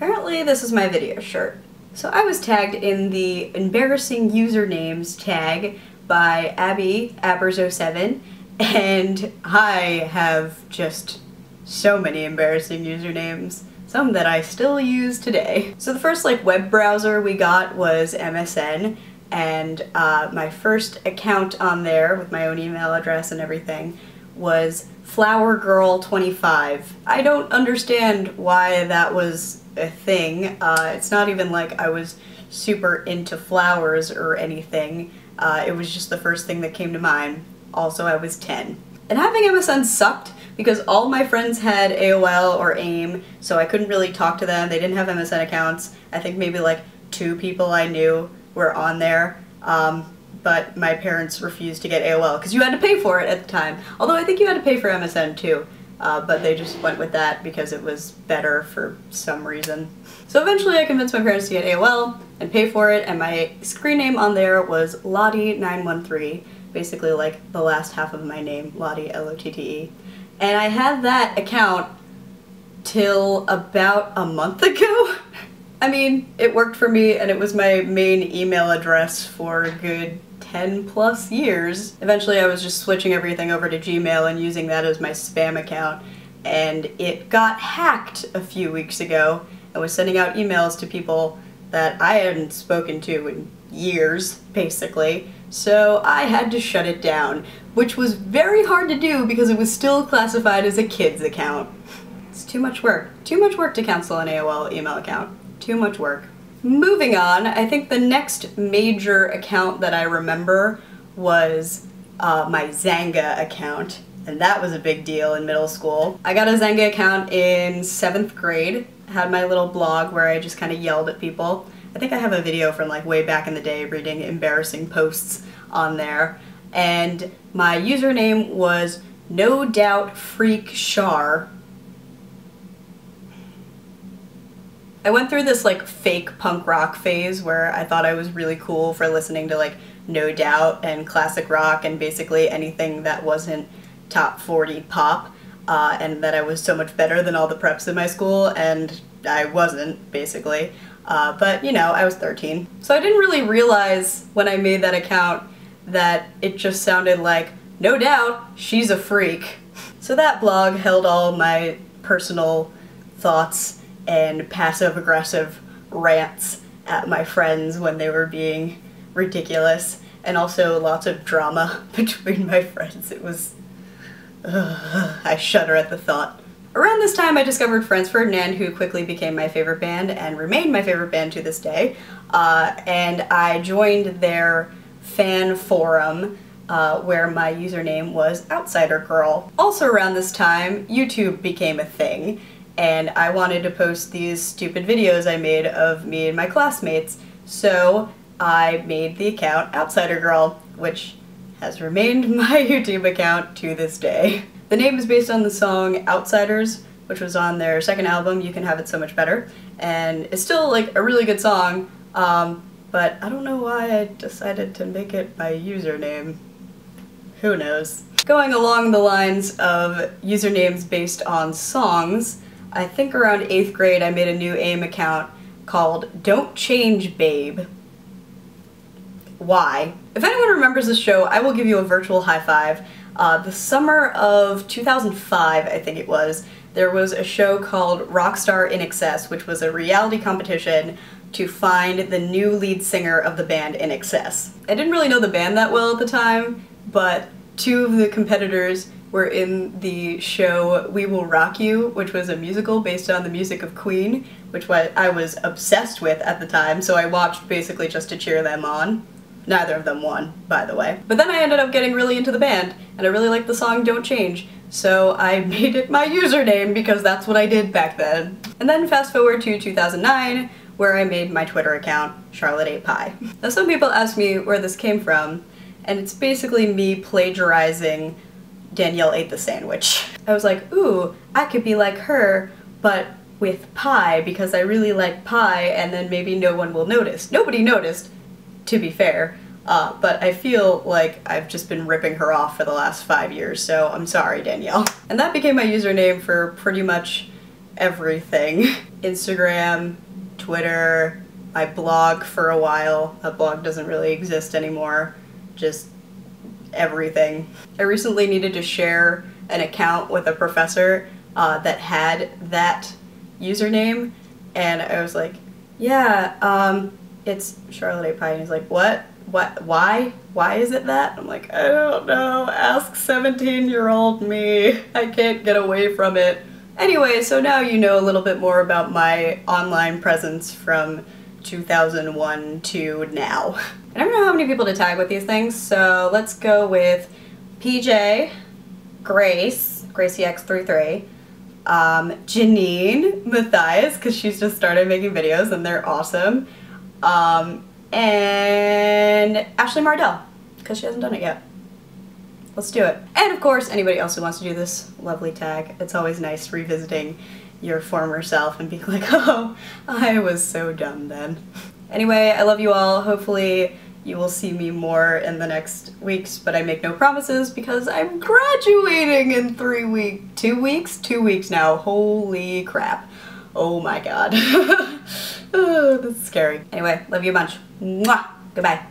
Apparently this is my video shirt. So I was tagged in the embarrassing usernames tag by Abby, Abbers07, and I have just so many embarrassing usernames, some that I still use today. So the first web browser we got was MSN, and my first account on there with my own email address and everything was flowergirl25. I don't understand why that was a thing. It's not even like I was super into flowers or anything. It was just the first thing that came to mind. Also, I was 10. And having MSN sucked because all my friends had AOL or AIM, so I couldn't really talk to them. They didn't have MSN accounts. I think maybe 2 people I knew were on there. But my parents refused to get AOL because you had to pay for it at the time. Although I think you had to pay for MSN too. But they just went with that because it was better for some reason. So eventually I convinced my parents to get AOL and pay for it, and my screen name on there was Lottie913, basically the last half of my name, Lottie, L-O-T-T-E. And I had that account till about a month ago. I mean, it worked for me, and it was my main email address for a good 10+ years. Eventually I was just switching everything over to Gmail and using that as my spam account, and it got hacked a few weeks ago. I was sending out emails to people that I hadn't spoken to in years, basically, so I had to shut it down, which was very hard to do because it was still classified as a kid's account. It's too much work. Too much work to cancel an AOL email account. Too much work. Moving on, I think the next major account that I remember was my Xanga account, and that was a big deal in middle school. I got a Xanga account in 7th grade, had my little blog where I just kind of yelled at people. I think I have a video from way back in the day reading embarrassing posts on there, and my username was No Doubt Freak Shar. I went through this fake punk rock phase where I thought I was really cool for listening to No Doubt and classic rock and basically anything that wasn't top 40 pop, and that I was so much better than all the preps in my school, and I wasn't, basically. But I was 13. So I didn't really realize when I made that account that it just sounded like, no doubt, she's a freak. So that blog held all my personal thoughts and passive-aggressive rants at my friends when they were being ridiculous, and also lots of drama between my friends. It was... I shudder at the thought. Around this time I discovered Franz Ferdinand, who quickly became my favorite band and remained my favorite band to this day, and I joined their fan forum where my username was Outsider Girl. Also around this time, YouTube became a thing, and I wanted to post these stupid videos I made of me and my classmates, so I made the account Outsider Girl, which has remained my YouTube account to this day. The name is based on the song Outsiders, which was on their second album, You Can Have It So Much Better, and it's still a really good song, but I don't know why I decided to make it my username. Who knows? Going along the lines of usernames based on songs, I think around 8th grade I made a new AIM account called Don't Change Babe. Why? If anyone remembers this show, I will give you a virtual high five. The summer of 2005, I think it was, there was a show called Rockstar in Excess, which was a reality competition to find the new lead singer of the band In Excess. I didn't really know the band that well at the time, but 2 of the competitors were in the show We Will Rock You, which was a musical based on the music of Queen, which I was obsessed with at the time, so I watched basically just to cheer them on. Neither of them won, by the way. But then I ended up getting really into the band, and I really liked the song Don't Change, so I made it my username because that's what I did back then. And then fast forward to 2009, where I made my Twitter account, Charlotte Ate Pie. Now some people ask me where this came from, and it's basically me plagiarizing Danielle Ate the Sandwich. I was like, ooh, I could be like her, but with pie, because I really like pie, and then maybe no one will notice. Nobody noticed, to be fair, but I feel like I've just been ripping her off for the last 5 years, so I'm sorry, Danielle. And that became my username for pretty much everything. Instagram, Twitter, I blog for a while. That blog doesn't really exist anymore. Just everything. I recently needed to share an account with a professor that had that username, and I was like, yeah, it's Charlotte A. Pie, and he's like, what? Why? Why is it that? I'm like, I don't know, ask 17-year-old me. I can't get away from it. Anyway, so now you know a little bit more about my online presence from 2001 to now. I don't know how many people to tag with these things, so let's go with PJ, Grace, GracieX33, Janine, Matthias, because she's just started making videos and they're awesome, and Ashley Mardell, because she hasn't done it yet. Let's do it. And of course, anybody else who wants to do this lovely tag. It's always nice revisiting your former self and being like, oh, I was so dumb then. Anyway, I love you all. Hopefully you will see me more in the next weeks, but I make no promises because I'm graduating in 2 weeks? 2 weeks now. Holy crap. Oh my god. Oh, this is scary. Anyway, love you a bunch. Mwah! Goodbye.